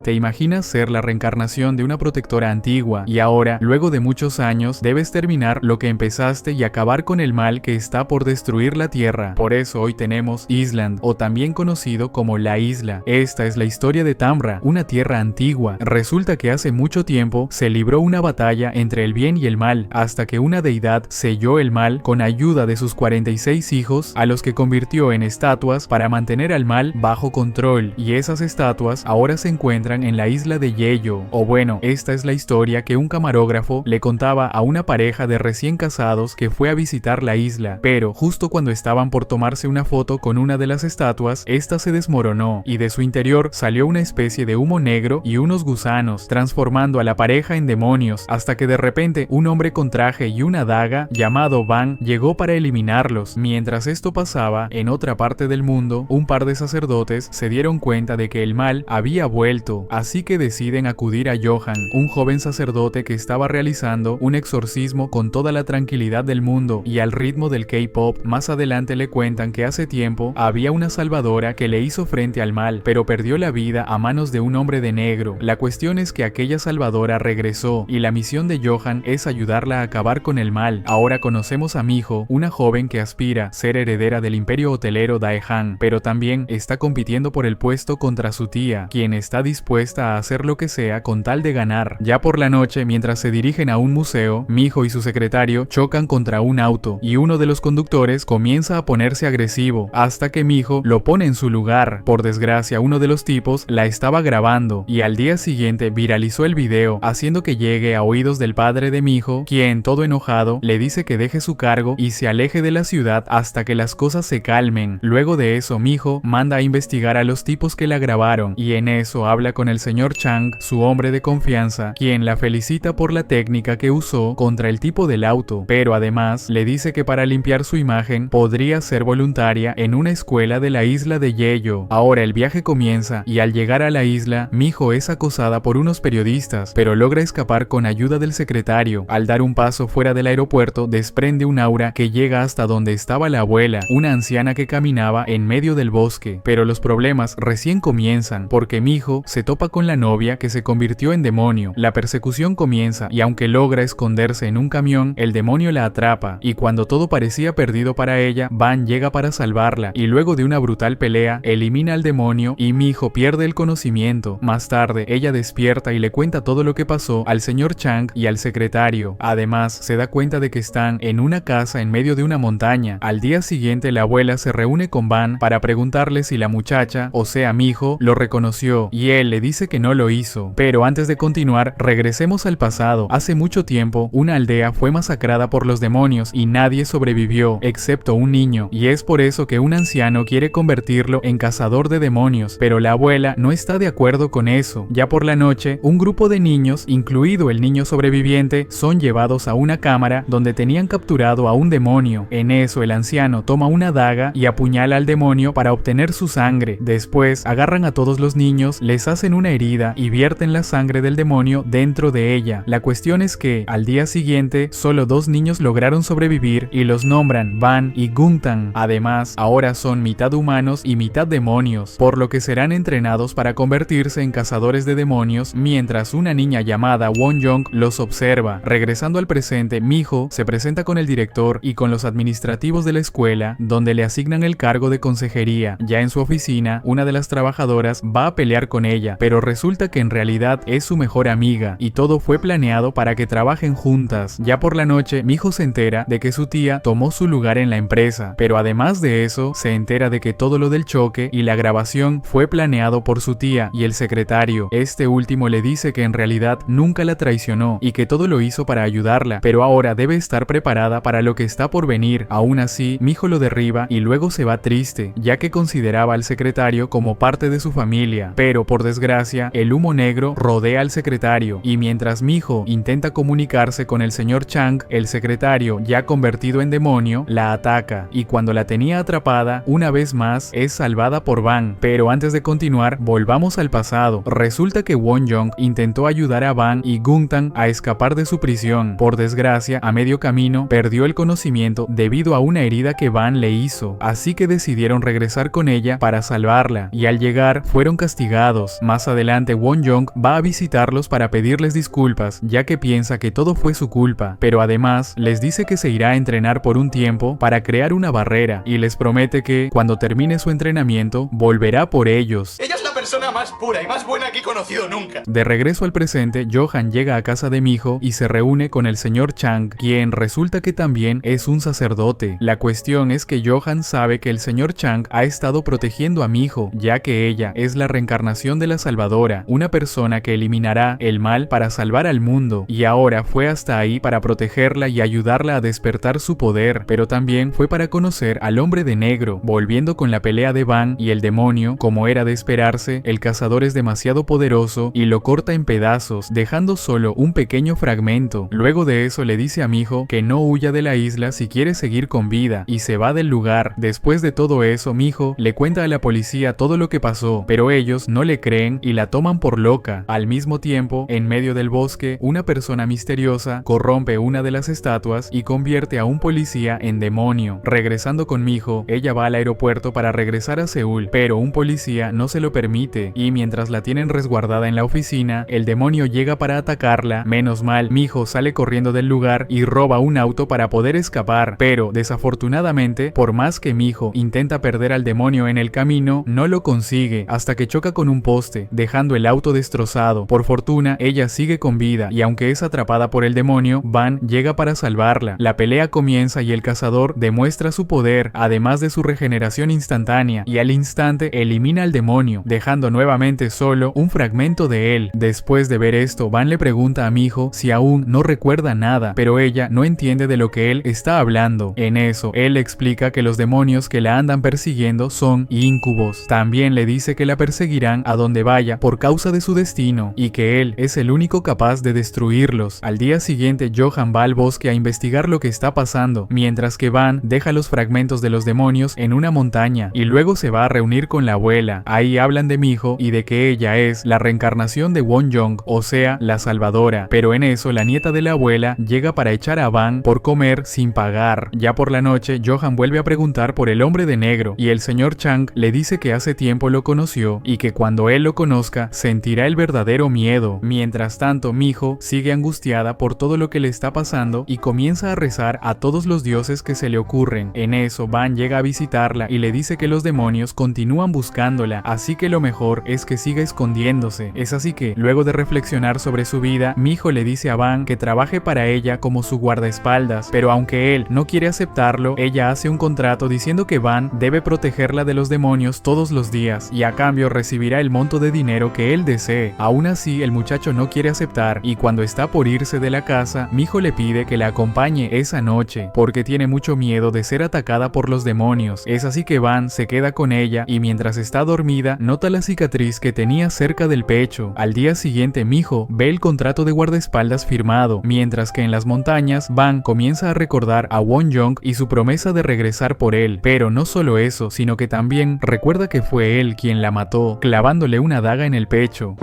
¿Te imaginas ser la reencarnación de una protectora antigua y ahora, luego de muchos años, debes terminar lo que empezaste y acabar con el mal que está por destruir la Tierra? Por eso hoy tenemos Island, o también conocido como La Isla. Esta es la historia de Tamra, una tierra antigua. Resulta que hace mucho tiempo se libró una batalla entre el bien y el mal, hasta que una deidad selló el mal con ayuda de sus 46 hijos, a los que convirtió en estatuas para mantener al mal bajo control, y esas estatuas ahora se encuentran en la isla de Yeyo. O bueno, esta es la historia que un camarógrafo le contaba a una pareja de recién casados que fue a visitar la isla, pero justo cuando estaban por tomarse una foto con una de las estatuas, esta se desmoronó y de su interior salió una especie de humo negro y unos gusanos, transformando a la pareja en demonios, hasta que de repente un hombre con traje y una daga llamado Van llegó para eliminarlos. Mientras esto pasaba, en otra parte del mundo, un par de sacerdotes se dieron cuenta de que el mal había vuelto, así que deciden acudir a Johan, un joven sacerdote que estaba realizando un exorcismo con toda la tranquilidad del mundo y al ritmo del K-pop. Más adelante le cuentan que hace tiempo había una salvadora que le hizo frente al mal, pero perdió la vida a manos de un hombre de negro. La cuestión es que aquella salvadora regresó y la misión de Johan es ayudarla a acabar con el mal. Ahora conocemos a Miho, una joven que aspira a ser heredera del imperio hotelero Daehan, pero también está compitiendo por el puesto contra su tía, quien está dispuesta a hacer lo que sea con tal de ganar. Ya por la noche, mientras se dirigen a un museo, Miho y su secretario chocan contra un auto y uno de los conductores comienza a ponerse agresivo, hasta que Miho lo pone en su lugar. Por desgracia, uno de los tipos la estaba grabando y al día siguiente viralizó el video, haciendo que llegue a oídos del padre de Miho, quien, todo enojado, le dice que deje su cargo y se aleje de la ciudad hasta que las cosas se calmen. Luego de eso, Miho manda a investigar a los tipos que la grabaron y en eso habla con el señor Chang, su hombre de confianza, quien la felicita por la técnica que usó contra el tipo del auto, pero además le dice que para limpiar su imagen podría ser voluntaria en una escuela de la isla de Yeyo. Ahora el viaje comienza y al llegar a la isla, Miho es acosada por unos periodistas, pero logra escapar con ayuda del secretario. Al dar un paso fuera del aeropuerto, desprende un aura que llega hasta donde estaba la abuela, una anciana que caminaba en medio del bosque. Pero los problemas recién comienzan, porque Miho se topa con la novia que se convirtió en demonio. La persecución comienza y aunque logra esconderse en un camión, el demonio la atrapa y cuando todo parecía perdido para ella, Van llega para salvarla y luego de una brutal pelea, elimina al demonio y Miho pierde el conocimiento. Más tarde, ella despierta y le cuenta todo lo que pasó al señor Chang y al secretario. Además, se da cuenta de que están en una casa en medio de una montaña. Al día siguiente, la abuela se reúne con Van para preguntarle si la muchacha, o sea Miho, lo reconoció y él le dice que no lo hizo. Pero antes de continuar, regresemos al pasado. Hace mucho tiempo, una aldea fue masacrada por los demonios y nadie sobrevivió, excepto un niño, y es por eso que un anciano quiere convertirlo en cazador de demonios, pero la abuela no está de acuerdo con eso. Ya por la noche, un grupo de niños, incluido el niño sobreviviente, son llevados a una cámara donde tenían capturado a un demonio. En eso, el anciano toma una daga y apuñala al demonio para obtener su sangre. Después, agarran a todos los niños, les hacen una herida y vierten la sangre del demonio dentro de ella. La cuestión es que, al día siguiente, solo 2 niños lograron sobrevivir y los nombran Van y Guntan. Además, ahora son mitad humanos y mitad demonios, por lo que serán entrenados para convertirse en cazadores de demonios, mientras una niña llamada Won-young los observa. Regresando al presente, Miho se presenta con el director y con los administrativos de la escuela, donde le asignan el cargo de consejería. Ya en su oficina, una de las trabajadoras va a pelear con ella, pero resulta que en realidad es su mejor amiga y todo fue planeado para que trabajen juntas. Ya por la noche, Miho se entera de que su tía tomó su lugar en la empresa, pero además de eso, se entera de que todo lo del choque y la grabación fue planeado por su tía y el secretario. Este último le dice que en realidad nunca la traicionó y que todo lo hizo para ayudarla, pero ahora debe estar preparada para lo que está por venir. Aún así, Miho lo derriba y luego se va triste, ya que consideraba al secretario como parte de su familia, pero por desgracia, el humo negro rodea al secretario y mientras Miho intenta comunicarse con el señor Chang, el secretario, ya convertido en demonio, la ataca y cuando la tenía atrapada, una vez más es salvada por Van. Pero antes de continuar, volvamos al pasado. Resulta que Won-young intentó ayudar a Van y Guntan a escapar de su prisión. Por desgracia, a medio camino perdió el conocimiento debido a una herida que Van le hizo, así que decidieron regresar con ella para salvarla y al llegar fueron castigados. Más adelante Won Young va a visitarlos para pedirles disculpas, ya que piensa que todo fue su culpa, pero además les dice que se irá a entrenar por un tiempo para crear una barrera y les promete que, cuando termine su entrenamiento, volverá por ellos. Ella es la persona más pura y más buena que he conocido nunca. De regreso al presente, Johan llega a casa de Miho y se reúne con el señor Chang, quien resulta que también es un sacerdote. La cuestión es que Johan sabe que el señor Chang ha estado protegiendo a Miho, ya que ella es la reencarnación de la Salvadora, una persona que eliminará el mal para salvar al mundo, y ahora fue hasta ahí para protegerla y ayudarla a despertar su poder, pero también fue para conocer al hombre de negro. Volviendo con la pelea de Van y el demonio, como era de esperarse, el cazador es demasiado poderoso y lo corta en pedazos, dejando solo un pequeño fragmento. Luego de eso le dice a Miho que no huya de la isla si quiere seguir con vida, y se va del lugar. Después de todo eso, Miho le cuenta a la policía todo lo que pasó, pero ellos no le creen y la toman por loca. Al mismo tiempo, en medio del bosque, una persona misteriosa corrompe una de las estatuas y convierte a un policía en demonio. Regresando con Miho, ella va al aeropuerto para regresar a Seúl, pero un policía no se lo permite, y mientras la tienen resguardada en la oficina, el demonio llega para atacarla. Menos mal, Miho sale corriendo del lugar y roba un auto para poder escapar, pero desafortunadamente, por más que Miho intenta perder al demonio en el camino, no lo consigue, hasta que choca con un poste, dejando el auto destrozado. Por fortuna, ella sigue con vida, y aunque es atrapada por el demonio, Van llega para salvarla. La pelea comienza y el cazador demuestra su poder, además de su regeneración instantánea, y al instante elimina al demonio, dejando nuevamente solo un fragmento de él. Después de ver esto, Van le pregunta a Miho si aún no recuerda nada, pero ella no entiende de lo que él está hablando. En eso, él le explica que los demonios que la andan persiguiendo son íncubos. También le dice que la perseguirán a donde vaya por causa de su destino, y que él es el único capaz de destruirlos. Al día siguiente, Johan va al bosque a investigar lo que está pasando, mientras que Van deja los fragmentos de los demonios en una montaña, y luego se va a reunir con la abuela. Ahí hablan de Miho y de que ella es la reencarnación de Won Young, o sea, la Salvadora. Pero en eso, la nieta de la abuela llega para echar a Van por comer sin pagar. Ya por la noche, Johan vuelve a preguntar por el hombre de negro, y el señor Chang le dice que hace tiempo lo conoció y que cuando él lo conozca sentirá el verdadero miedo. Mientras tanto, Miho sigue angustiada por todo lo que le está pasando y comienza a rezar a todos los dioses que se le ocurren. En eso, Van llega a visitarla y le dice que los demonios continúan buscándola, así que lo mejor es que siga escondiéndose. Es así que, luego de reflexionar sobre su vida, Miho le dice a Van que trabaje para ella como su guardaespaldas, pero aunque él no quiere aceptarlo, ella hace un contrato diciendo que Van debe protegerla de los demonios todos los días, y a cambio recibirá el monto de dinero que él desee. Aún así, el muchacho no quiere aceptar, y cuando está por irse de la casa, Miho le pide que la acompañe esa noche, porque tiene mucho miedo de ser atacada por los demonios. Es así que Van se queda con ella, y mientras está dormida, nota la cicatriz que tenía cerca del pecho. Al día siguiente, Miho ve el contrato de guardaespaldas firmado, mientras que en las montañas, Van comienza a recordar a Won Young y su promesa de regresar por él. Pero no solo eso, sino que también recuerda que fue él quien la mató, clavándole una daga en el pecho.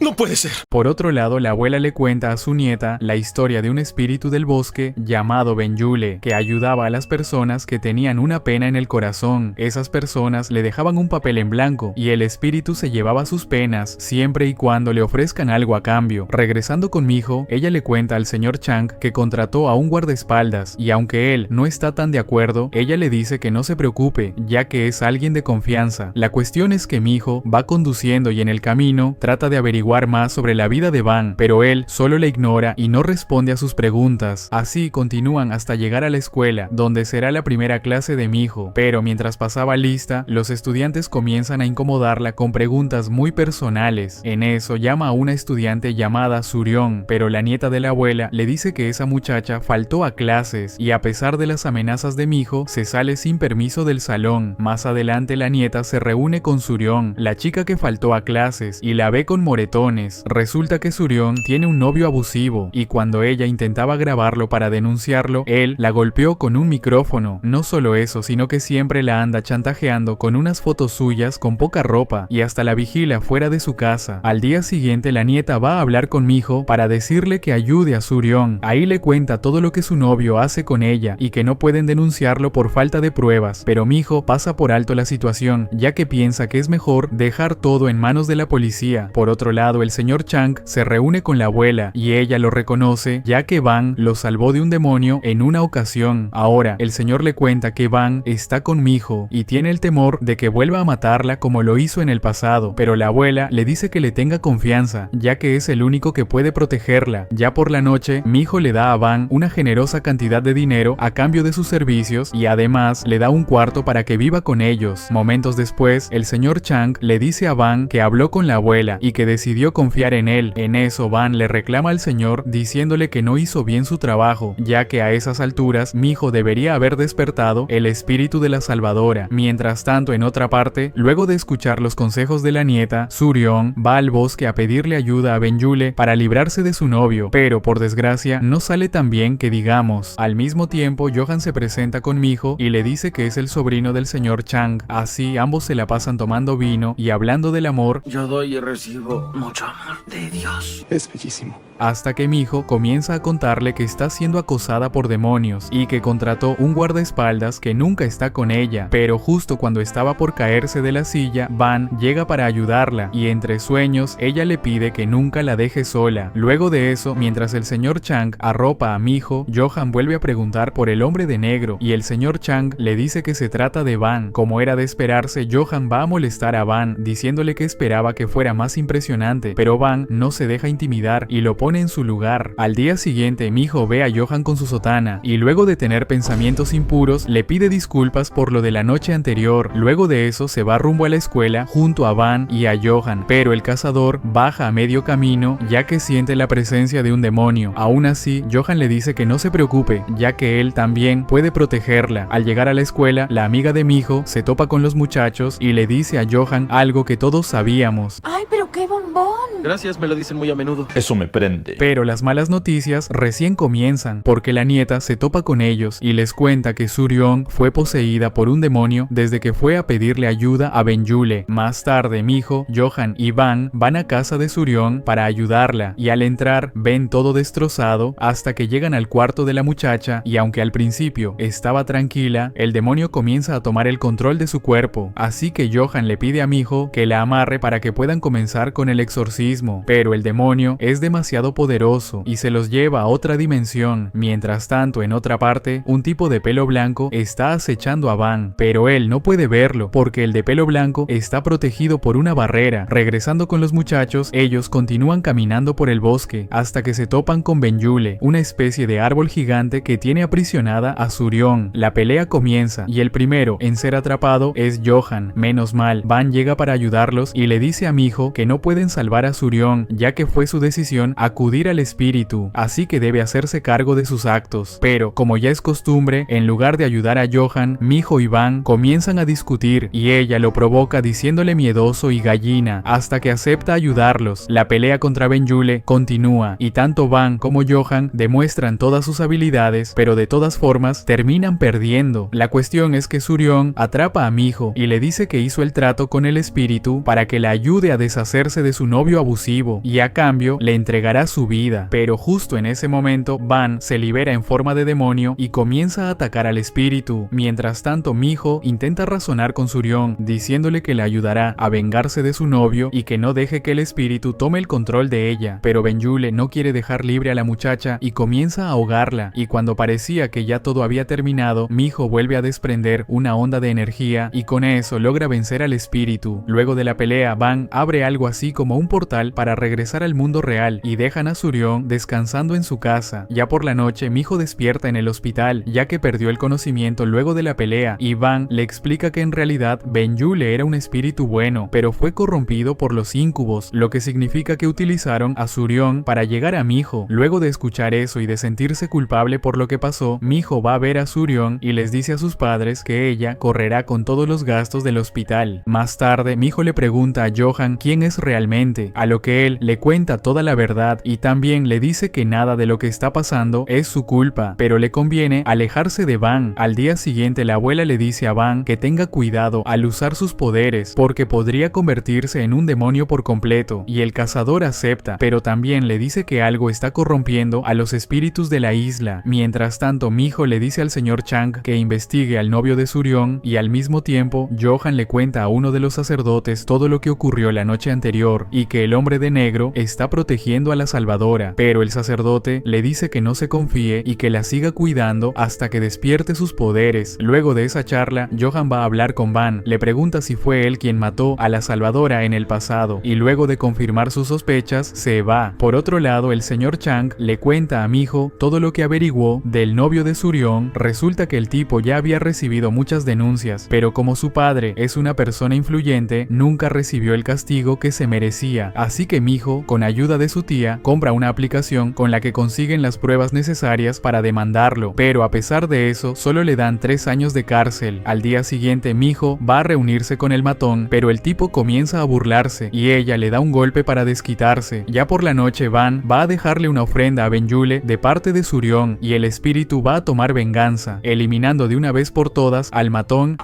No puede ser. Por otro lado, la abuela le cuenta a su nieta la historia de un espíritu del bosque llamado Benyule, que ayudaba a las personas que tenían una pena en el corazón. Esas personas le dejaban un papel en blanco y el espíritu se llevaba sus penas siempre y cuando le ofrezcan algo a cambio. Regresando con Miho, ella le cuenta al señor Chang que contrató a un guardaespaldas, y aunque él no está tan de acuerdo, ella le dice que no se preocupe, ya que es alguien de confianza. La cuestión es que Miho va conduciendo y en el camino trata de averiguar más sobre la vida de Van, pero él solo le ignora y no responde a sus preguntas. Así continúan hasta llegar a la escuela, donde será la primera clase de Miho, pero mientras pasaba lista, los estudiantes comienzan a incomodarla con preguntas muy personales. En eso llama a una estudiante llamada Suryeon, pero la nieta de la abuela le dice que esa muchacha faltó a clases, y a pesar de las amenazas de Miho, se sale sin permiso del salón. Más adelante la nieta se reúne con Suryeon, la chica que faltó a clases, y la ve con moretones ratones. Resulta que Surion tiene un novio abusivo y cuando ella intentaba grabarlo para denunciarlo, él la golpeó con un micrófono. No solo eso, sino que siempre la anda chantajeando con unas fotos suyas con poca ropa y hasta la vigila fuera de su casa. Al día siguiente la nieta va a hablar con Miho para decirle que ayude a Surion. Ahí le cuenta todo lo que su novio hace con ella y que no pueden denunciarlo por falta de pruebas, pero Miho pasa por alto la situación, ya que piensa que es mejor dejar todo en manos de la policía. Por otro lado, el señor Chang se reúne con la abuela y ella lo reconoce, ya que Van lo salvó de un demonio en una ocasión. Ahora, el señor le cuenta que Van está con Miho y tiene el temor de que vuelva a matarla como lo hizo en el pasado, pero la abuela le dice que le tenga confianza, ya que es el único que puede protegerla. Ya por la noche, Miho le da a Van una generosa cantidad de dinero a cambio de sus servicios y además le da un cuarto para que viva con ellos. Momentos después, el señor Chang le dice a Van que habló con la abuela y que decidió confiar en él. En eso, Van le reclama al señor diciéndole que no hizo bien su trabajo, ya que a esas alturas Miho debería haber despertado el espíritu de la salvadora. Mientras tanto, en otra parte, luego de escuchar los consejos de la nieta, Surion va al bosque a pedirle ayuda a Benjule para librarse de su novio, pero por desgracia no sale tan bien que digamos. Al mismo tiempo, Johan se presenta con Miho y le dice que es el sobrino del señor Chang. Así ambos se la pasan tomando vino y hablando del amor. Yo doy y recibo mucho amor de Dios. Es bellísimo. Hasta que Miho comienza a contarle que está siendo acosada por demonios y que contrató un guardaespaldas que nunca está con ella, pero justo cuando estaba por caerse de la silla, Van llega para ayudarla y entre sueños ella le pide que nunca la deje sola. Luego de eso, mientras el señor Chang arropa a Miho, Johan vuelve a preguntar por el hombre de negro y el señor Chang le dice que se trata de Van. Como era de esperarse, Johan va a molestar a Van diciéndole que esperaba que fuera más impresionante, pero Van no se deja intimidar y lo pone en su lugar. Al día siguiente, Miho ve a Johan con su sotana y luego de tener pensamientos impuros le pide disculpas por lo de la noche anterior. Luego de eso se va rumbo a la escuela junto a Van y a Johan, pero el cazador baja a medio camino ya que siente la presencia de un demonio. Aún así, Johan le dice que no se preocupe, ya que él también puede protegerla. Al llegar a la escuela, la amiga de Miho se topa con los muchachos y le dice a Johan algo que todos sabíamos. ¡Ay, pero qué bombón! Gracias, me lo dicen muy a menudo. Eso me prende. Pero las malas noticias recién comienzan, porque la nieta se topa con ellos y les cuenta que Surion fue poseída por un demonio desde que fue a pedirle ayuda a Benjule. Más tarde, Miho, Johan y Van a casa de Surion para ayudarla y al entrar ven todo destrozado hasta que llegan al cuarto de la muchacha y aunque al principio estaba tranquila, el demonio comienza a tomar el control de su cuerpo, así que Johan le pide a Miho que la amarre para que puedan comenzar con el exorcismo, pero el demonio es demasiado poderoso y se los lleva a otra dimensión. Mientras tanto, en otra parte, un tipo de pelo blanco está acechando a Van, pero él no puede verlo porque el de pelo blanco está protegido por una barrera. Regresando con los muchachos, ellos continúan caminando por el bosque hasta que se topan con Benjule, una especie de árbol gigante que tiene aprisionada a Surion. La pelea comienza y el primero en ser atrapado es Johan. Menos mal, Van llega para ayudarlos y le dice a Miho que no pueden salvar a Surion, ya que fue su decisión acudir al espíritu, así que debe hacerse cargo de sus actos. Pero, como ya es costumbre, en lugar de ayudar a Johan, Miho y Van comienzan a discutir y ella lo provoca diciéndole miedoso y gallina, hasta que acepta ayudarlos. La pelea contra Benjule continúa y tanto Van como Johan demuestran todas sus habilidades, pero de todas formas terminan perdiendo. La cuestión es que Surion atrapa a Miho y le dice que hizo el trato con el espíritu para que la ayude a deshacerse de su novio abusivo y a cambio le entregará su vida. Pero justo en ese momento, Van se libera en forma de demonio y comienza a atacar al espíritu. Mientras tanto, Miho intenta razonar con Surion, diciéndole que le ayudará a vengarse de su novio y que no deje que el espíritu tome el control de ella. Pero Benjule no quiere dejar libre a la muchacha y comienza a ahogarla. Y cuando parecía que ya todo había terminado, Miho vuelve a desprender una onda de energía y con eso logra vencer al espíritu. Luego de la pelea, Van abre algo así como un portal para regresar al mundo real y dejan a Surion descansando en su casa. Ya por la noche, Miho despierta en el hospital, ya que perdió el conocimiento luego de la pelea, y Van le explica que en realidad Benjule era un espíritu bueno, pero fue corrompido por los incubos, lo que significa que utilizaron a Surion para llegar a Miho. Luego de escuchar eso y de sentirse culpable por lo que pasó, Miho va a ver a Surion y les dice a sus padres que ella correrá con todos los gastos del hospital. Más tarde, Miho le pregunta a Johan quién es realmente, siguiente, a lo que él le cuenta toda la verdad y también le dice que nada de lo que está pasando es su culpa, pero le conviene alejarse de Van. Al día siguiente la abuela le dice a Van que tenga cuidado al usar sus poderes porque podría convertirse en un demonio por completo, y el cazador acepta, pero también le dice que algo está corrompiendo a los espíritus de la isla. Mientras tanto, Miho le dice al señor Chang que investigue al novio de Surion y al mismo tiempo Johan le cuenta a uno de los sacerdotes todo lo que ocurrió la noche anterior y que el hombre de negro está protegiendo a la salvadora, pero el sacerdote le dice que no se confíe y que la siga cuidando hasta que despierte sus poderes. Luego de esa charla, Johan va a hablar con Van, le pregunta si fue él quien mató a la salvadora en el pasado y luego de confirmar sus sospechas se va. Por otro lado, el señor Chang le cuenta a Miho todo lo que averiguó del novio de Surion. Resulta que el tipo ya había recibido muchas denuncias, pero como su padre es una persona influyente, nunca recibió el castigo que se merecía, así que Miho, con ayuda de su tía, compra una aplicación con la que consiguen las pruebas necesarias para demandarlo, pero a pesar de eso, solo le dan 3 años de cárcel. Al día siguiente, Miho va a reunirse con el matón, pero el tipo comienza a burlarse y ella le da un golpe para desquitarse. Ya por la noche, Van va a dejarle una ofrenda a Ben-Yule de parte de Surion y el espíritu va a tomar venganza, eliminando de una vez por todas al matón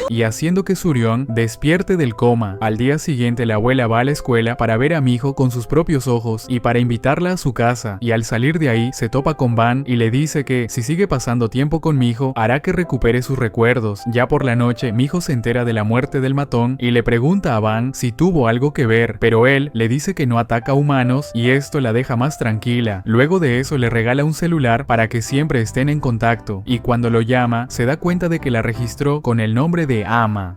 y haciendo que Surion despierte del coma. Al día siguiente la abuela va a la escuela para ver a Miho con sus propios ojos y para invitarla a su casa, y al salir de ahí se topa con Van y le dice que si sigue pasando tiempo con Miho hará que recupere sus recuerdos. Ya por la noche Miho se entera de la muerte del matón y le pregunta a Van si tuvo algo que ver, pero él le dice que no ataca a humanos y esto la deja más tranquila. Luego de eso le regala un celular para que siempre estén en contacto, y cuando lo llama se da cuenta de que la registró con el nombre de Ama.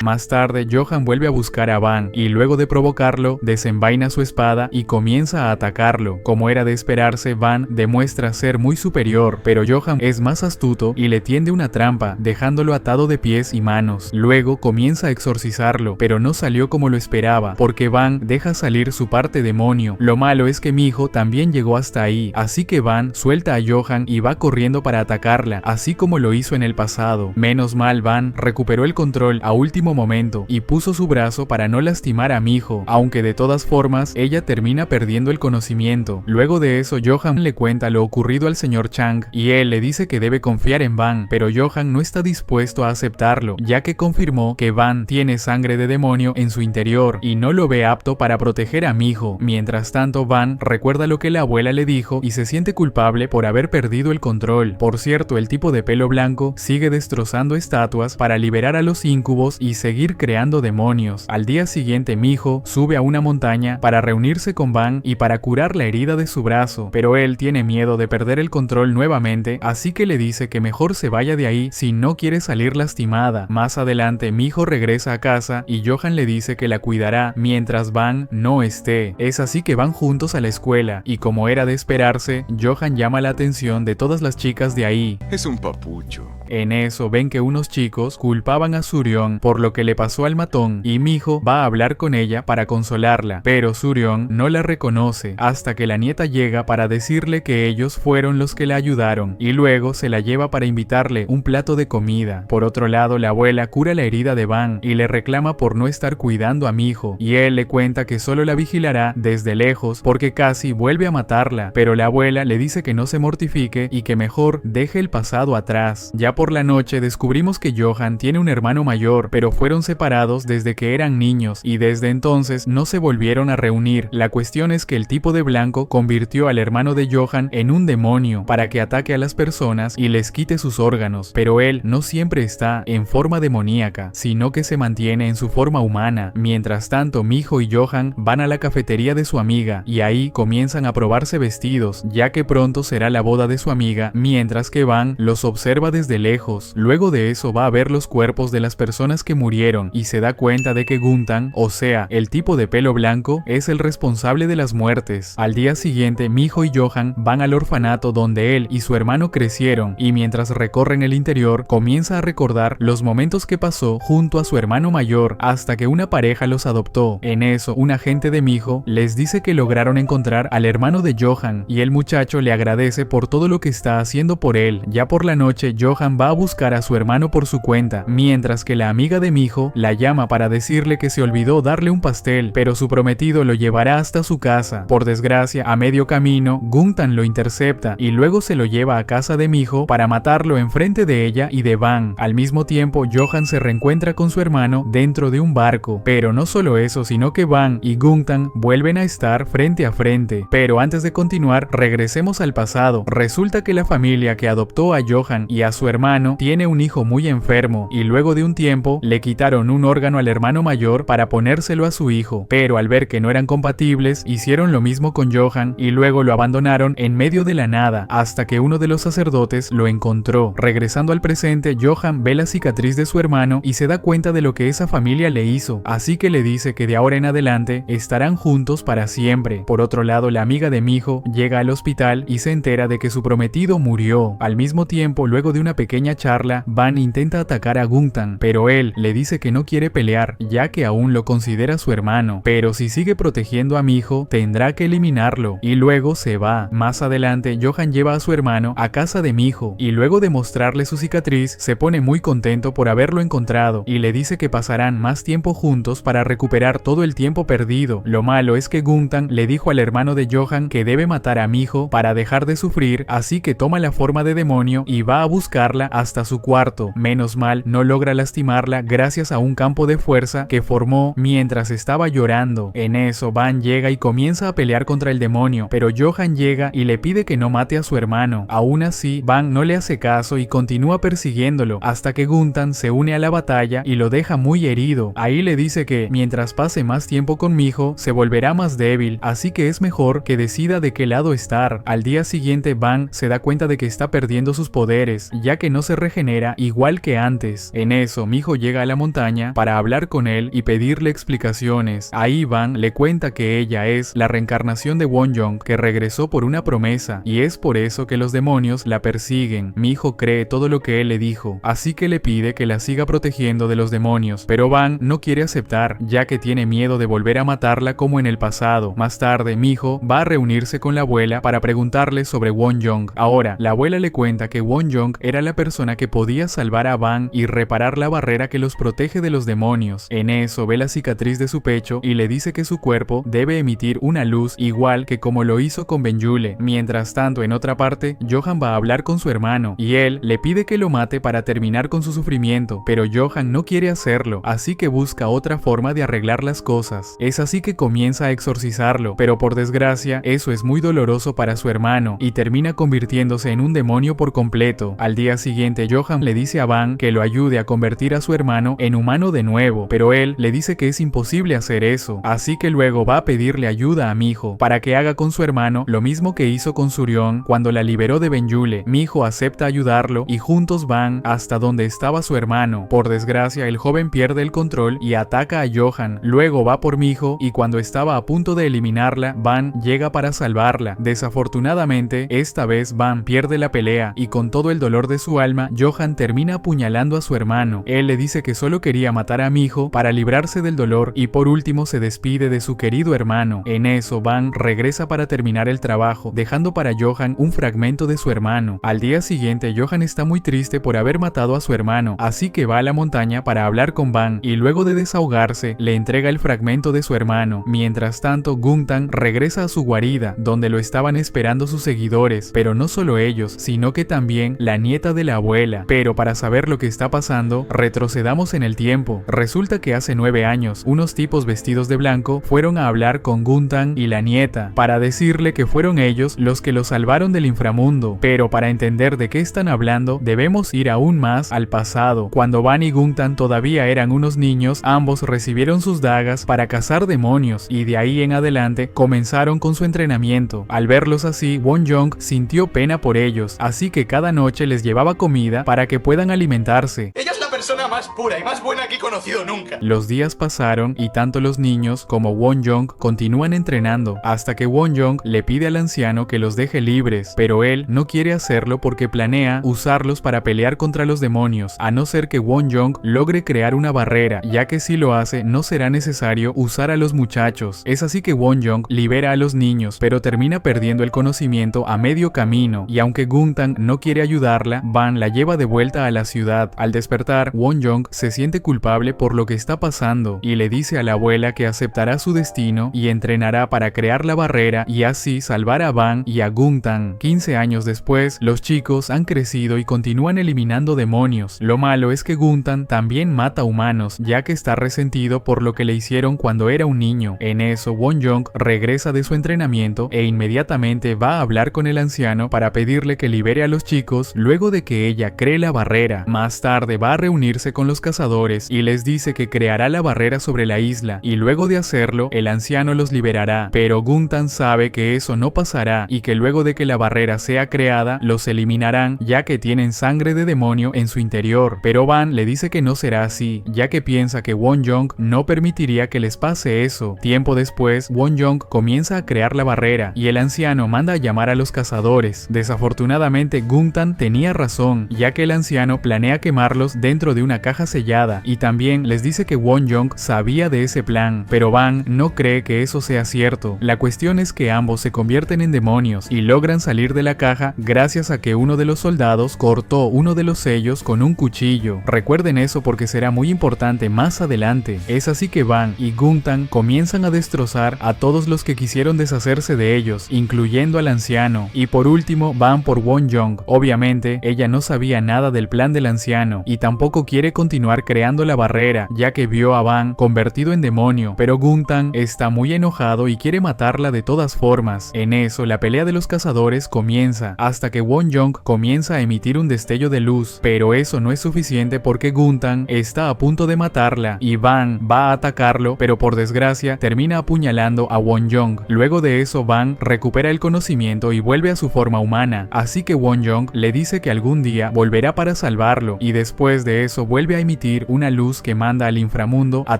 Más tarde, Johan vuelve a buscar a Van y luego de provocarlo, desenvaina su espada y comienza a atacarlo. Como era de esperarse, Van demuestra ser muy superior, pero Johan es más astuto y le tiende una trampa, dejándolo atado de pies y manos. Luego comienza a exorcizarlo, pero no salió como lo esperaba, porque Van deja salir su parte demonio. Lo malo es que Miho también llegó hasta ahí, así que Van suelta a Johan y va corriendo para atacarla, así como lo hizo en el pasado. Menos mal, Van recuperó el control a último momento y puso su brazo para no lastimar a Miho, aunque de todas formas ella termina perdiendo el conocimiento. Luego de eso, Johan le cuenta lo ocurrido al señor Chang y él le dice que debe confiar en Van, pero Johan no está dispuesto a aceptarlo, ya que confirmó que Van tiene sangre de demonio en su interior y no lo ve apto para proteger a Miho. Mientras tanto, Van recuerda lo que la abuela le dijo y se siente culpable por haber perdido el control. Por cierto, el tipo de pelo blanco sigue destrozando estatuas para liberar a los incubos y seguir creando demonios. Al día siguiente, Miho sube a una montaña para reunirse con Van y para curar la herida de su brazo, pero él tiene miedo de perder el control nuevamente, así que le dice que mejor se vaya de ahí si no quiere salir lastimada. Más adelante, Miho regresa a casa y Johan le dice que la cuidará mientras Van no esté. Es así que van juntos a la escuela y, como era de esperarse, Johan llama la atención de todas las chicas de ahí. Es un papucho. En eso ven que unos chicos culpaban a Surion por lo que le pasó al matón y Miho va a hablar con ella para consolarla, pero Surion no la reconoce hasta que la nieta llega para decirle que ellos fueron los que la ayudaron y luego se la lleva para invitarle un plato de comida. Por otro lado, la abuela cura la herida de Van y le reclama por no estar cuidando a Miho y él le cuenta que solo la vigilará desde lejos porque casi vuelve a matarla, pero la abuela le dice que no se mortifique y que mejor deje el pasado atrás. Ya por la noche descubrimos que Johan tiene un hermano mayor, pero fueron separados desde que eran niños y desde entonces no se volvieron a reunir. La cuestión es que el tipo de blanco convirtió al hermano de Johan en un demonio para que ataque a las personas y les quite sus órganos, pero él no siempre está en forma demoníaca, sino que se mantiene en su forma humana. Mientras tanto, Miho y Johan van a la cafetería de su amiga y ahí comienzan a probarse vestidos, ya que pronto será la boda de su amiga, mientras que Van los observa desde lejos. Luego de eso va a ver los cuerpos de las personas que murieron y se da cuenta de que Guntan, o sea, el tipo de pelo blanco, es el responsable de las muertes. Al día siguiente, Miho y Johan van al orfanato donde él y su hermano crecieron y mientras recorren el interior comienza a recordar los momentos que pasó junto a su hermano mayor hasta que una pareja los adoptó. En eso, un agente de Miho les dice que lograron encontrar al hermano de Johan y el muchacho le agradece por todo lo que está haciendo por él. Ya por la noche, Johan va a buscar a su hermano por su cuenta, mientras que la amiga de Miho la llama para decirle que se olvidó darle un pastel, pero su prometido lo llevará hasta su casa. Por desgracia, a medio camino, Guntan lo intercepta y luego se lo lleva a casa de Miho para matarlo enfrente de ella y de Van. Al mismo tiempo, Johan se reencuentra con su hermano dentro de un barco, pero no solo eso, sino que Van y Guntan vuelven a estar frente a frente. Pero antes de continuar, regresemos al pasado. Resulta que la familia que adoptó a Johan y a su hermano tiene un hijo muy enfermo, y luego de un tiempo le quitaron un órgano al hermano mayor para ponérselo a su hijo, pero al ver que no eran compatibles, hicieron lo mismo con Johan y luego lo abandonaron en medio de la nada, hasta que uno de los sacerdotes lo encontró. Regresando al presente, Johan ve la cicatriz de su hermano y se da cuenta de lo que esa familia le hizo, así que le dice que de ahora en adelante estarán juntos para siempre. Por otro lado, la amiga de Miho llega al hospital y se entera de que su prometido murió. Al mismo tiempo, luego de una pequeña charla, Van intenta atacar a Guntan, pero él le dice que no quiere pelear, ya que aún lo considera su hermano, pero si sigue protegiendo a Miho, tendrá que eliminarlo, y luego se va. Más adelante, Johan lleva a su hermano a casa de Miho, y luego de mostrarle su cicatriz, se pone muy contento por haberlo encontrado, y le dice que pasarán más tiempo juntos para recuperar todo el tiempo perdido. Lo malo es que Guntan le dijo al hermano de Johan que debe matar a Miho para dejar de sufrir, así que toma la forma de demonio y va a buscarla hasta su cuarto. Menos mal, no logra lastimarla gracias a un campo de fuerza que formó mientras estaba llorando. En eso, Van llega y comienza a pelear contra el demonio, pero Johan llega y le pide que no mate a su hermano. Aún así, Van no le hace caso y continúa persiguiéndolo, hasta que Guntan se une a la batalla y lo deja muy herido. Ahí le dice que, mientras pase más tiempo con Miho, se volverá más débil, así que es mejor que decida de qué lado estar. Al día siguiente, Van se da cuenta de que está perdiendo sus poderes, ya que no se regenera igual que antes. En eso, Miho llega a la montaña para hablar con él y pedirle explicaciones. Ahí Van le cuenta que ella es la reencarnación de Wonjong, que regresó por una promesa, y es por eso que los demonios la persiguen. Miho cree todo lo que él le dijo, así que le pide que la siga protegiendo de los demonios, pero Van no quiere aceptar, ya que tiene miedo de volver a matarla como en el pasado. Más tarde, Miho va a reunirse con la abuela para preguntarle sobre Wonjong. Ahora, la abuela le cuenta que Wonjong era la persona que podía salvar a Van y reparar la barrera que los protege de los demonios. En eso, ve la cicatriz de su pecho y le dice que su cuerpo debe emitir una luz igual que como lo hizo con Benjule. Mientras tanto, en otra parte, Johan va a hablar con su hermano y él le pide que lo mate para terminar con su sufrimiento, pero Johan no quiere hacerlo, así que busca otra forma de arreglar las cosas. Es así que comienza a exorcizarlo, pero por desgracia, eso es muy doloroso para su hermano y termina convirtiéndose en un demonio por completo. Al día siguiente, Johan le dice a Van que lo ayude a convertir a su hermano en humano de nuevo, pero él le dice que es imposible hacer eso, así que luego va a pedirle ayuda a Miho para que haga con su hermano lo mismo que hizo con Surion cuando la liberó de Benjule. Miho acepta ayudarlo y juntos van hasta donde estaba su hermano. Por desgracia, el joven pierde el control y ataca a Johan. Luego va por Miho y cuando estaba a punto de eliminarla, Van llega para salvarla. Desafortunadamente, esta vez Van pierde la pelea y con todo el dolor de su alma, Johan termina apuñalando a su hermano. Él le dice que solo quería matar a Miho para librarse del dolor y por último se despide de su querido hermano. En eso, Van regresa para terminar el trabajo, dejando para Johan un fragmento de su hermano. Al día siguiente, Johan está muy triste por haber matado a su hermano, así que va a la montaña para hablar con Van y luego de desahogarse, le entrega el fragmento de su hermano. Mientras tanto, Guntan regresa a su guarida, donde lo estaban esperando sus seguidores, pero no solo ellos, sino que también la nieta de la abuela. Pero para saber lo que está pasando, retrocedamos en el tiempo. Resulta que hace 9 años, unos tipos vestidos de blanco fueron a hablar con Guntan y la nieta, para decirle que fueron ellos los que lo salvaron del inframundo. Pero para entender de qué están hablando, debemos ir aún más al pasado. Cuando Van y Guntan todavía eran unos niños, ambos recibieron sus dagas para cazar demonios, y de ahí en adelante comenzaron con su entrenamiento. Al verlos así, Wonjong sintió pena por ellos, así que cada noche les llevaba comida para que puedan alimentarse. Ella es la persona más pura y más buena que he conocido nunca. Los días pasaron y tanto los niños como Wonjong continúan entrenando, hasta que Wonjong le pide al anciano que los deje libres, pero él no quiere hacerlo porque planea usarlos para pelear contra los demonios, a no ser que Wonjong logre crear una barrera, ya que si lo hace no será necesario usar a los muchachos. Es así que Wonjong libera a los niños, pero termina perdiendo el conocimiento a medio camino, y aunque Guntan no quiere ayudarla, Van la lleva de vuelta a la ciudad. Al despertar, pesar, Won-young se siente culpable por lo que está pasando y le dice a la abuela que aceptará su destino y entrenará para crear la barrera y así salvar a Bang y a Guntan. 15 años después, los chicos han crecido y continúan eliminando demonios. Lo malo es que Guntan también mata humanos, ya que está resentido por lo que le hicieron cuando era un niño. En eso, Won-young regresa de su entrenamiento e inmediatamente va a hablar con el anciano para pedirle que libere a los chicos luego de que ella cree la barrera. Más tarde va a reunirse con los cazadores y les dice que creará la barrera sobre la isla y luego de hacerlo, el anciano los liberará. Pero Guntan sabe que eso no pasará y que luego de que la barrera sea creada, los eliminarán ya que tienen sangre de demonio en su interior. Pero Van le dice que no será así, ya que piensa que Won-young no permitiría que les pase eso. Tiempo después, Won-young comienza a crear la barrera y el anciano manda a llamar a los cazadores. Desafortunadamente, Guntan tenía razón, ya que el anciano planea quemarlos dentro de una caja sellada y también les dice que Won-young sabía de ese plan, pero Van no cree que eso sea cierto. La cuestión es que ambos se convierten en demonios y logran salir de la caja gracias a que uno de los soldados cortó uno de los sellos con un cuchillo. Recuerden eso porque será muy importante más adelante. Es así que Van y Guntan comienzan a destrozar a todos los que quisieron deshacerse de ellos, incluyendo al anciano. Y por último van por Won-young. Obviamente, ella no sabía nada del plan del anciano y tampoco quiere continuar creando la barrera, ya que vio a Van convertido en demonio, pero Guntan está muy enojado y quiere matarla de todas formas. En eso, la pelea de los cazadores comienza, hasta que Won-young comienza a emitir un destello de luz, pero eso no es suficiente porque Guntan está a punto de matarla y Van va a atacarlo, pero por desgracia termina apuñalando a Won-young. Luego de eso, Van recupera el conocimiento y vuelve a su forma humana, así que Won-young le dice que algún día volverá para salvarlo y después de eso vuelve a emitir una luz que manda al inframundo a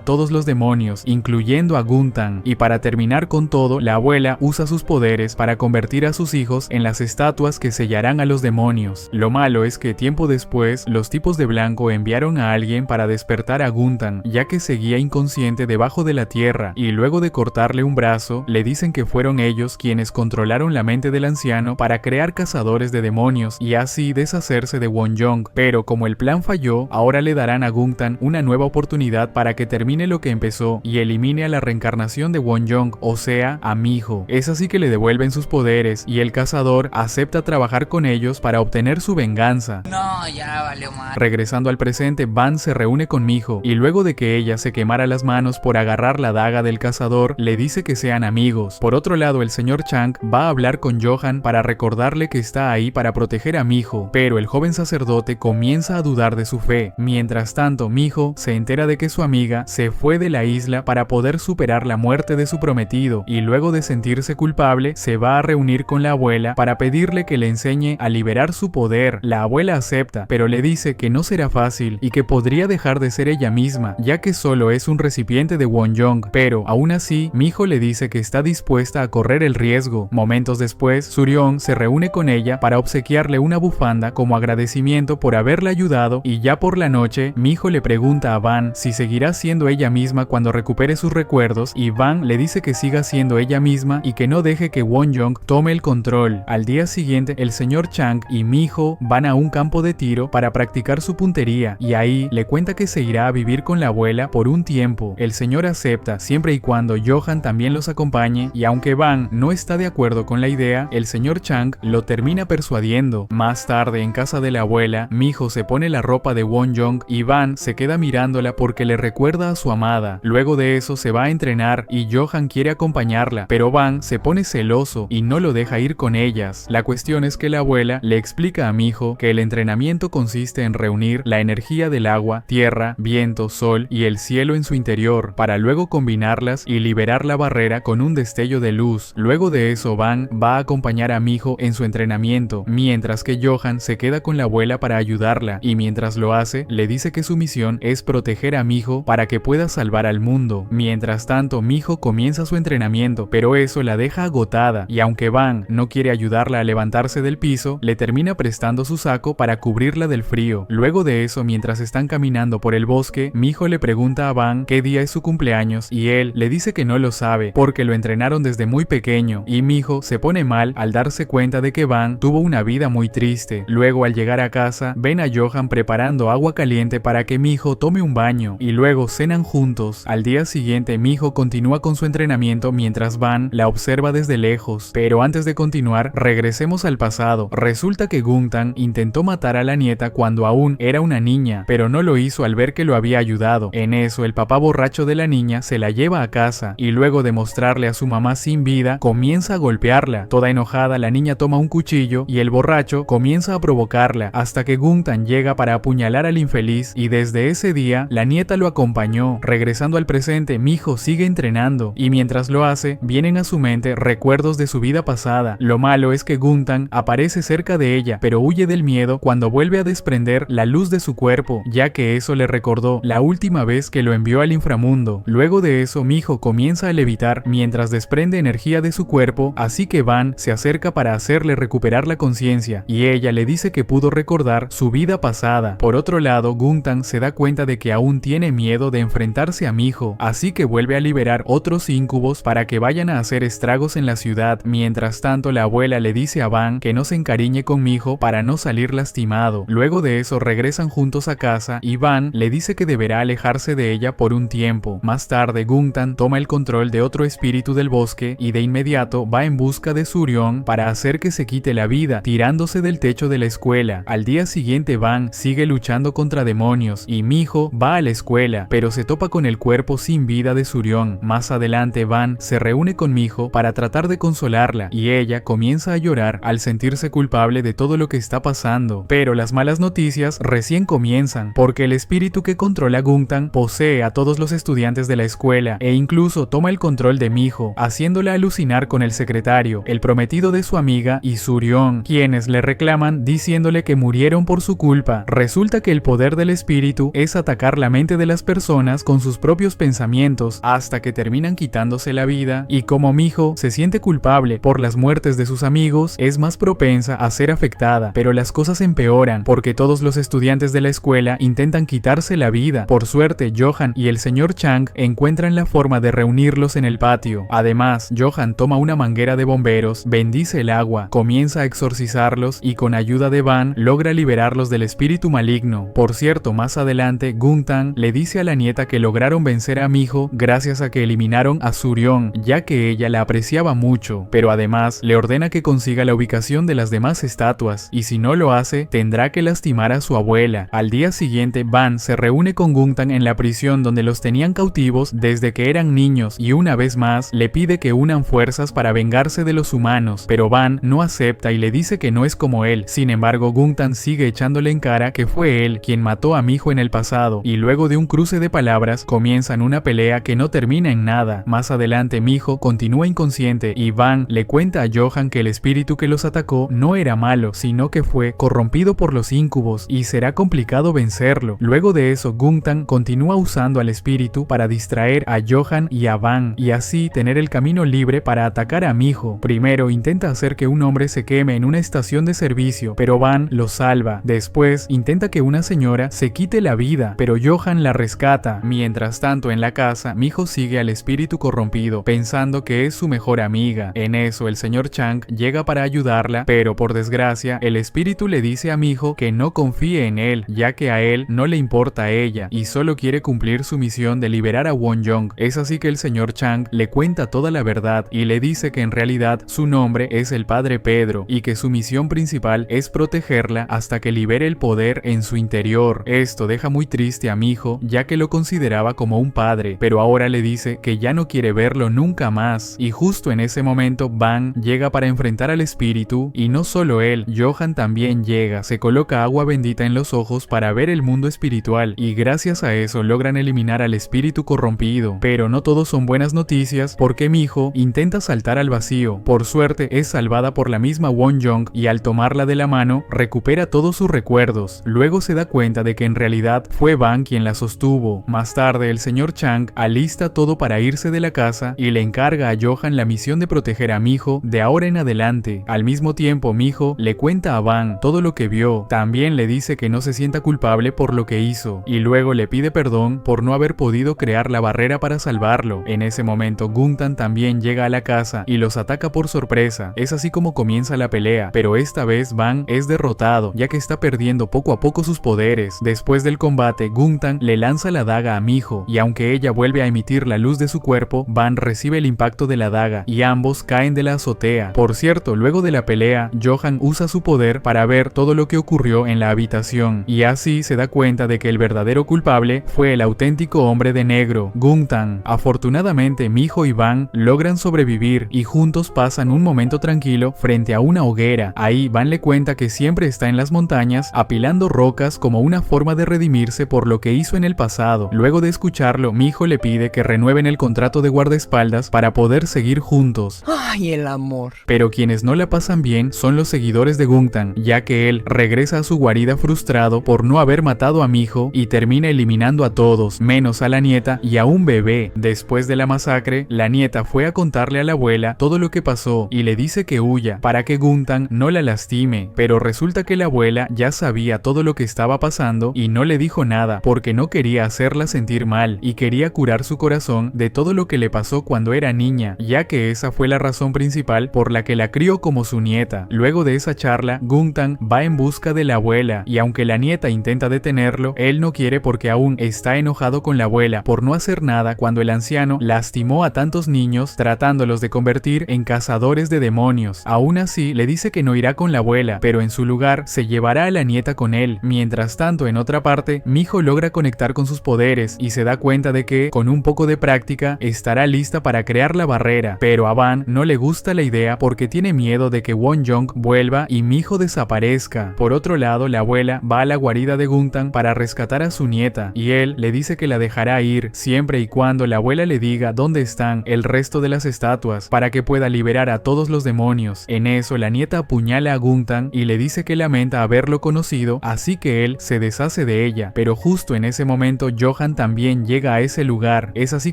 todos los demonios, incluyendo a Guntan. Y para terminar con todo, la abuela usa sus poderes para convertir a sus hijos en las estatuas que sellarán a los demonios. Lo malo es que tiempo después, los tipos de blanco enviaron a alguien para despertar a Guntan, ya que seguía inconsciente debajo de la tierra, y luego de cortarle un brazo, le dicen que fueron ellos quienes controlaron la mente del anciano para crear cazadores de demonios y así deshacerse de Won-young. Pero como el plan falló, ahora le darán a Guntan una nueva oportunidad para que termine lo que empezó y elimine a la reencarnación de Won-young, o sea, a Miho. Es así que le devuelven sus poderes y el cazador acepta trabajar con ellos para obtener su venganza. No, ya valió mal. Regresando al presente, Van se reúne con Miho y luego de que ella se quemara las manos por agarrar la daga del cazador, le dice que sean amigos. Por otro lado, el señor Chang va a hablar con Johan para recordarle que está ahí para proteger a Miho, pero el joven sacerdote comienza a dudar de su fe. Mientras tanto, Miho se entera de que su amiga se fue de la isla para poder superar la muerte de su prometido y luego de sentirse culpable, se va a reunir con la abuela para pedirle que le enseñe a liberar su poder. La abuela acepta, pero le dice que no será fácil y que podría dejar de ser ella misma, ya que solo es un recipiente de Won-young, pero aún así, Miho le dice que está dispuesta a correr el riesgo. Momentos después, Suryeon se reúne con ella para obsequiarle una bufanda como agradecimiento por haberle ayudado y ya por la noche, Miho le pregunta a Van si seguirá siendo ella misma cuando recupere sus recuerdos y Van le dice que siga siendo ella misma y que no deje que Won-young tome el control. Al día siguiente, el señor Chang y Miho van a un campo de tiro para practicar su puntería y ahí le cuenta que se irá a vivir con la abuela por un tiempo. El señor acepta siempre y cuando Johan también los acompañe y aunque Van no está de acuerdo con la idea, el señor Chang lo termina persuadiendo. Más tarde, en casa de la abuela, Miho se pone la ropa de Won-young y Van se queda mirándola porque le recuerda a su amada. Luego de eso se va a entrenar y Johan quiere acompañarla, pero Van se pone celoso y no lo deja ir con ellas. La cuestión es que la abuela le explica a Miho que el entrenamiento consiste en reunir la energía del agua, tierra, viento, sol y el cielo en su interior para luego combinarlas y liberar la barrera con un destello de luz. Luego de eso, Van va a acompañar a Miho en su entrenamiento, mientras que Johan se queda con la abuela para ayudarla y mientras lo hace, le dice que su misión es proteger a Miho para que pueda salvar al mundo. Mientras tanto, Miho comienza su entrenamiento, pero eso la deja agotada y aunque Van no quiere ayudarla a levantarse del piso, le termina prestando su saco para cubrirla del frío. Luego de eso, mientras están caminando por el bosque, Miho le pregunta a Van qué día es su cumpleaños y él le dice que no lo sabe porque lo entrenaron desde muy pequeño y Miho se pone mal al darse cuenta de que Van tuvo una vida muy triste. Luego al llegar a casa ven a Johan preparando incluso agua caliente para que Miho tome un baño, y luego cenan juntos. Al día siguiente, Miho continúa con su entrenamiento mientras Van la observa desde lejos. Pero antes de continuar, regresemos al pasado. Resulta que Guntan intentó matar a la nieta cuando aún era una niña, pero no lo hizo al ver que lo había ayudado. En eso, el papá borracho de la niña se la lleva a casa, y luego de mostrarle a su mamá sin vida, comienza a golpearla. Toda enojada, la niña toma un cuchillo y el borracho comienza a provocarla, hasta que Guntan llega para apuñalar al infeliz, y desde ese día, la nieta lo acompañó. Regresando al presente, Miho sigue entrenando, y mientras lo hace, vienen a su mente recuerdos de su vida pasada. Lo malo es que Guntan aparece cerca de ella, pero huye del miedo cuando vuelve a desprender la luz de su cuerpo, ya que eso le recordó la última vez que lo envió al inframundo. Luego de eso, Miho comienza a levitar mientras desprende energía de su cuerpo, así que Van se acerca para hacerle recuperar la conciencia, y ella le dice que pudo recordar su vida pasada. Por otro lado, Guntan se da cuenta de que aún tiene miedo de enfrentarse a Miho, así que vuelve a liberar otros íncubos para que vayan a hacer estragos en la ciudad. Mientras tanto, la abuela le dice a Van que no se encariñe con Miho para no salir lastimado. Luego de eso, regresan juntos a casa y Van le dice que deberá alejarse de ella por un tiempo. Más tarde, Guntan toma el control de otro espíritu del bosque y de inmediato va en busca de Surion para hacer que se quite la vida, tirándose del techo de la escuela. Al día siguiente, Van sigue luchando contra demonios y Miho va a la escuela, pero se topa con el cuerpo sin vida de Surion. Más adelante, Van se reúne con Miho para tratar de consolarla y ella comienza a llorar al sentirse culpable de todo lo que está pasando. Pero las malas noticias recién comienzan, porque el espíritu que controla a Guntan posee a todos los estudiantes de la escuela e incluso toma el control de Miho, haciéndola alucinar con el secretario, el prometido de su amiga, y Surion, quienes le reclaman diciéndole que murieron por su culpa. Resulta que el poder del espíritu es atacar la mente de las personas con sus propios pensamientos hasta que terminan quitándose la vida, y como Miho se siente culpable por las muertes de sus amigos, es más propensa a ser afectada. Pero las cosas empeoran porque todos los estudiantes de la escuela intentan quitarse la vida. Por suerte, Johan y el señor Chang encuentran la forma de reunirlos en el patio. Además, Johan toma una manguera de bomberos, bendice el agua, comienza a exorcizarlos y con ayuda de Van logra liberarlos del espíritu maligno. Por cierto, más adelante, Guntan le dice a la nieta que lograron vencer a Miho gracias a que eliminaron a Surion, ya que ella la apreciaba mucho, pero además le ordena que consiga la ubicación de las demás estatuas, y si no lo hace, tendrá que lastimar a su abuela. Al día siguiente, Van se reúne con Guntan en la prisión donde los tenían cautivos desde que eran niños, y una vez más le pide que unan fuerzas para vengarse de los humanos, pero Van no acepta y le dice que no es como él. Sin embargo, Guntan sigue echándole en cara que fue él quien mató a Miho en el pasado, y luego de un cruce de palabras comienzan una pelea que no termina en nada. Más adelante, Miho continúa inconsciente y Van le cuenta a Johan que el espíritu que los atacó no era malo, sino que fue corrompido por los íncubos y será complicado vencerlo. Luego de eso, Guntan continúa usando al espíritu para distraer a Johan y a Van y así tener el camino libre para atacar a Miho. Primero intenta hacer que un hombre se queme en una estación de servicio, pero Van lo salva. Después intenta que una señora se quite la vida, pero Johan la rescata. Mientras tanto, en la casa, Miho sigue al espíritu corrompido, pensando que es su mejor amiga. En eso, el señor Chang llega para ayudarla, pero por desgracia, el espíritu le dice a Miho que no confíe en él, ya que a él no le importa a ella, y solo quiere cumplir su misión de liberar a Won-Young. Es así que el señor Chang le cuenta toda la verdad, y le dice que en realidad su nombre es el padre Pedro, y que su misión principal es protegerla hasta que libere el poder en su interior. Esto deja muy triste a Miho, ya que lo consideraba como un padre, pero ahora le dice que ya no quiere verlo nunca más. Y justo en ese momento, Van llega para enfrentar al espíritu, y no solo él, Johan también llega, se coloca agua bendita en los ojos para ver el mundo espiritual, y gracias a eso logran eliminar al espíritu corrompido. Pero no todo son buenas noticias, porque Miho intenta saltar al vacío. Por suerte es salvada por la misma Won-Young, y al tomarla de la mano, recupera todos sus recuerdos. Luego se da cuenta de que en realidad fue Van quien la sostuvo. Más tarde, el señor Chang alista todo para irse de la casa y le encarga a Johan la misión de proteger a Miho de ahora en adelante. Al mismo tiempo, Miho le cuenta a Van todo lo que vio. También le dice que no se sienta culpable por lo que hizo, y luego le pide perdón por no haber podido crear la barrera para salvarlo. En ese momento, Guntan también llega a la casa y los ataca por sorpresa. Es así como comienza la pelea, pero esta vez Van es derrotado, ya que está perdiendo poco a poco sus sus poderes. Después del combate, Guntan le lanza la daga a Miho, y aunque ella vuelve a emitir la luz de su cuerpo, Van recibe el impacto de la daga, y ambos caen de la azotea. Por cierto, luego de la pelea, Johan usa su poder para ver todo lo que ocurrió en la habitación, y así se da cuenta de que el verdadero culpable fue el auténtico hombre de negro, Guntan. Afortunadamente, Miho y Van logran sobrevivir, y juntos pasan un momento tranquilo frente a una hoguera. Ahí Van le cuenta que siempre está en las montañas apilando rocas como una forma de redimirse por lo que hizo en el pasado. Luego de escucharlo, Miho le pide que renueven el contrato de guardaespaldas para poder seguir juntos. ¡Ay, el amor! Pero quienes no la pasan bien son los seguidores de Guntan, ya que él regresa a su guarida frustrado por no haber matado a Miho y termina eliminando a todos, menos a la nieta y a un bebé. Después de la masacre, la nieta fue a contarle a la abuela todo lo que pasó y le dice que huya para que Guntan no la lastime, pero resulta que la abuela ya sabía todo lo que estaba pasando y no le dijo nada porque no quería hacerla sentir mal y quería curar su corazón de todo lo que le pasó cuando era niña, ya que esa fue la razón principal por la que la crió como su nieta. Luego de esa charla, Guntan va en busca de la abuela y aunque la nieta intenta detenerlo, él no quiere porque aún está enojado con la abuela por no hacer nada cuando el anciano lastimó a tantos niños tratándolos de convertir en cazadores de demonios. Aún así, le dice que no irá con la abuela, pero en su lugar se llevará a la nieta con él. Mientras tanto, en otra parte, Miho logra conectar con sus poderes y se da cuenta de que, con un poco de práctica, estará lista para crear la barrera, pero a Van no le gusta la idea porque tiene miedo de que Wonjong vuelva y Miho desaparezca. Por otro lado, la abuela va a la guarida de Guntan para rescatar a su nieta, y él le dice que la dejará ir siempre y cuando la abuela le diga dónde están el resto de las estatuas para que pueda liberar a todos los demonios. En eso, la nieta apuñala a Guntan y le dice que lamenta haberlo conocido, así que él se deshace de ella, pero justo en ese momento Johan también llega a ese lugar. Es así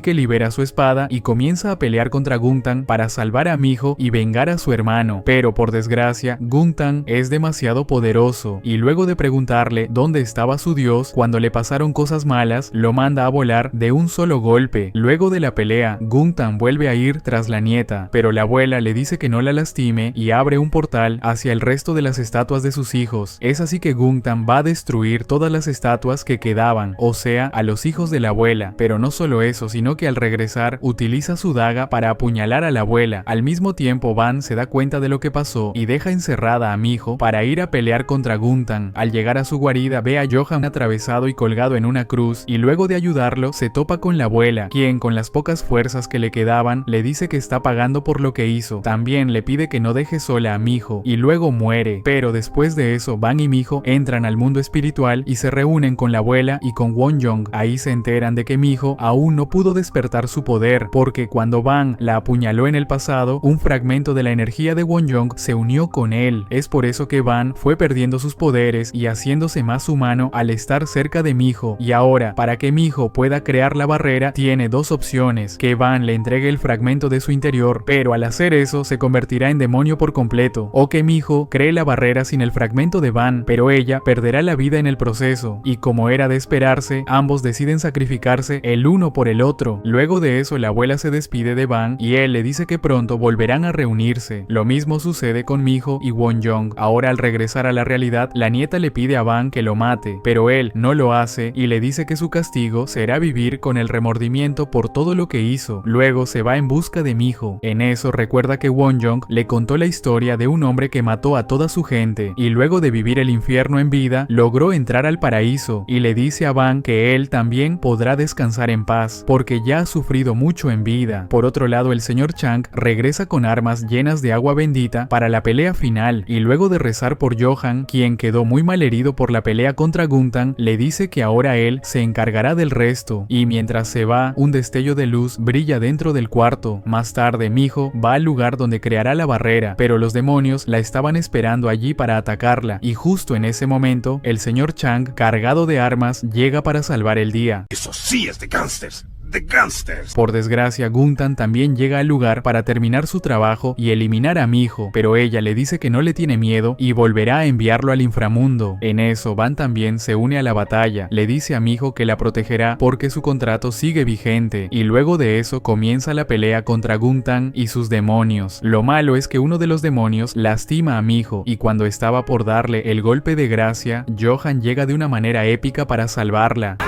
que libera su espada y comienza a pelear contra Guntan para salvar a Miho y vengar a su hermano, pero por desgracia Guntan es demasiado poderoso y luego de preguntarle dónde estaba su dios cuando le pasaron cosas malas, lo manda a volar de un solo golpe. Luego de la pelea, Guntan vuelve a ir tras la nieta, pero la abuela le dice que no la lastime y abre un portal hacia el resto de las estatuas de sus hijos. Es así que Guntan va a destruir todas las estatuas que quedaban, o sea, a los hijos de la abuela, pero no solo eso, sino que al regresar utiliza su daga para apuñalar a la abuela. Al mismo tiempo, Van se da cuenta de lo que pasó y deja encerrada a Miho para ir a pelear contra Guntan. Al llegar a su guarida, ve a Johan atravesado y colgado en una cruz, y luego de ayudarlo, se topa con la abuela, quien con las pocas fuerzas que le quedaban, le dice que está pagando por lo que hizo. También le pide que no deje sola a Miho, y luego muere. Pero después de eso, Van y Miho entran al mundo espiritual y se reúnen con la abuela y con Wonjong. Ahí se enteran de que Miho aún no pudo despertar su poder, porque cuando Van la apuñaló en el pasado, un fragmento de la energía de Wonjong se unió con él. Es por eso que Van fue perdiendo sus poderes y haciéndose más humano al estar cerca de Miho. Y ahora, para que Miho pueda crear la barrera, tiene dos opciones: que Van le entregue el fragmento de su interior, pero al hacer eso se convertirá en demonio por completo, o que Miho cree la barrera sin el fragmento de Van, pero ella perderá la vida en el proceso. Y como era de esperarse, ambos deciden sacrificarse el uno por el otro. Luego de eso, la abuela se despide de Van y él le dice que pronto volverán a reunirse. Lo mismo sucede con Miho y Wonjong. Ahora, al regresar a la realidad, la nieta le pide a Van que lo mate, pero él no lo hace y le dice que su castigo será vivir con el remordimiento por todo lo que hizo. Luego se va en busca de Miho. En eso recuerda que Wonjong le contó la historia de un hombre que mató a toda su gente y luego de vivir el infierno en vida, logró entrar al paraíso, y le dice a Van que él también podrá descansar en paz porque ya ha sufrido mucho en vida. Por otro lado, el señor Chang regresa con armas llenas de agua bendita para la pelea final, y luego de rezar por Johan, quien quedó muy mal herido por la pelea contra Guntan, le dice que ahora él se encargará del resto. Y mientras se va, un destello de luz brilla dentro del cuarto. Más tarde, Miho va al lugar donde creará la barrera, pero los demonios la estaban esperando allí para atacarla, y justo en ese momento, el señor Chang, cargado de armas, llega para salvar el día. Eso sí es de gángsters. The Gunsters. Por desgracia, Guntan también llega al lugar para terminar su trabajo y eliminar a Mijo, pero ella le dice que no le tiene miedo y volverá a enviarlo al inframundo. En eso, Van también se une a la batalla, le dice a Mijo que la protegerá porque su contrato sigue vigente, y luego de eso comienza la pelea contra Guntan y sus demonios. Lo malo es que uno de los demonios lastima a Mijo, y cuando estaba por darle el golpe de gracia, Johan llega de una manera épica para salvarla.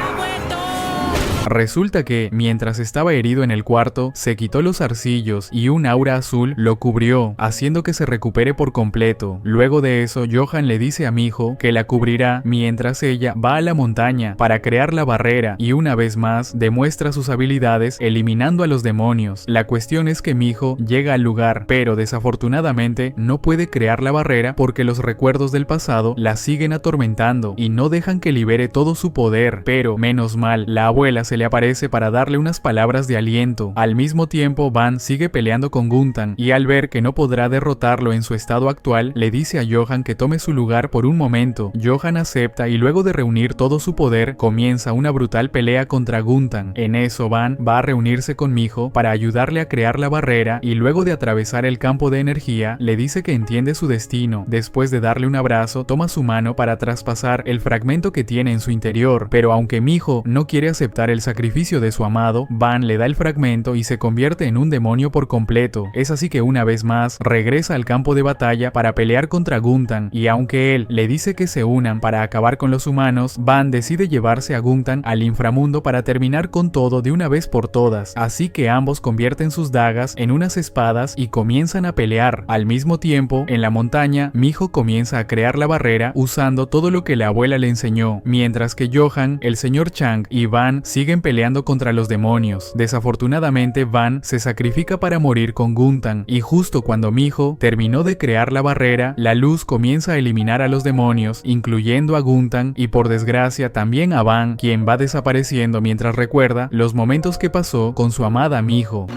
Resulta que, mientras estaba herido en el cuarto, se quitó los zarcillos y un aura azul lo cubrió, haciendo que se recupere por completo. Luego de eso, Johan le dice a Mijo que la cubrirá mientras ella va a la montaña para crear la barrera y una vez más demuestra sus habilidades eliminando a los demonios. La cuestión es que Mijo llega al lugar, pero desafortunadamente no puede crear la barrera porque los recuerdos del pasado la siguen atormentando y no dejan que libere todo su poder. Pero, menos mal, la abuela se le aparece para darle unas palabras de aliento. Al mismo tiempo, Van sigue peleando con Guntan y al ver que no podrá derrotarlo en su estado actual, le dice a Johan que tome su lugar por un momento. Johan acepta y luego de reunir todo su poder, comienza una brutal pelea contra Guntan. En eso, Van va a reunirse con Mijo para ayudarle a crear la barrera y luego de atravesar el campo de energía, le dice que entiende su destino. Después de darle un abrazo, toma su mano para traspasar el fragmento que tiene en su interior, pero aunque Mijo no quiere aceptar el sacrificio de su amado, Van le da el fragmento y se convierte en un demonio por completo. Es así que una vez más regresa al campo de batalla para pelear contra Guntan, y aunque él le dice que se unan para acabar con los humanos, Van decide llevarse a Guntan al inframundo para terminar con todo de una vez por todas. Así que ambos convierten sus dagas en unas espadas y comienzan a pelear. Al mismo tiempo, en la montaña, Mijo comienza a crear la barrera usando todo lo que la abuela le enseñó, mientras que Johan, el señor Chang y Van siguen peleando contra los demonios. Desafortunadamente, Van se sacrifica para morir con Guntan, y justo cuando Mijo terminó de crear la barrera, la luz comienza a eliminar a los demonios, incluyendo a Guntan y por desgracia también a Van, quien va desapareciendo mientras recuerda los momentos que pasó con su amada Mijo.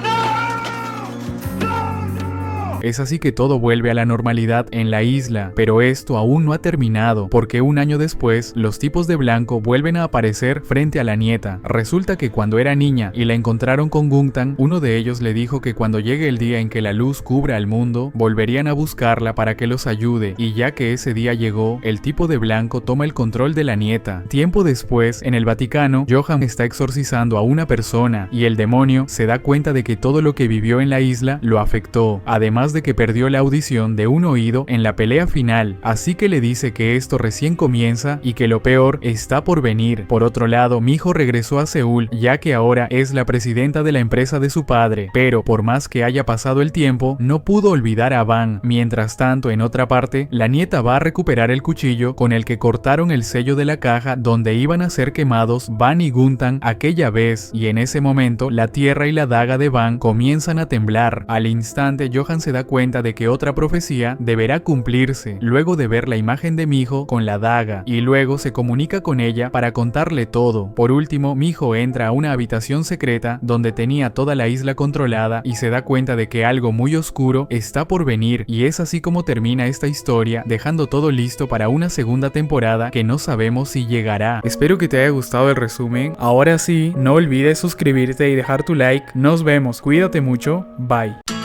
Es así que todo vuelve a la normalidad en la isla, pero esto aún no ha terminado, porque un año después, los tipos de blanco vuelven a aparecer frente a la nieta. Resulta que cuando era niña y la encontraron con Guntan, uno de ellos le dijo que cuando llegue el día en que la luz cubra al mundo, volverían a buscarla para que los ayude, y ya que ese día llegó, el tipo de blanco toma el control de la nieta. Tiempo después, en el Vaticano, Johan está exorcizando a una persona, y el demonio se da cuenta de que todo lo que vivió en la isla lo afectó, además de que perdió la audición de un oído en la pelea final, así que le dice que esto recién comienza y que lo peor está por venir. Por otro lado, Mijo regresó a Seúl, ya que ahora es la presidenta de la empresa de su padre, pero por más que haya pasado el tiempo, no pudo olvidar a Van. Mientras tanto, en otra parte, la nieta va a recuperar el cuchillo con el que cortaron el sello de la caja donde iban a ser quemados Van y Guntan aquella vez, y en ese momento, la tierra y la daga de Van comienzan a temblar. Al instante, Johan se da cuenta de que otra profecía deberá cumplirse, luego de ver la imagen de Mijo con la daga, y luego se comunica con ella para contarle todo. Por último, Mijo entra a una habitación secreta donde tenía toda la isla controlada y se da cuenta de que algo muy oscuro está por venir, y es así como termina esta historia, dejando todo listo para una segunda temporada que no sabemos si llegará. Espero que te haya gustado el resumen. Ahora sí, no olvides suscribirte y dejar tu like. Nos vemos, cuídate mucho, bye.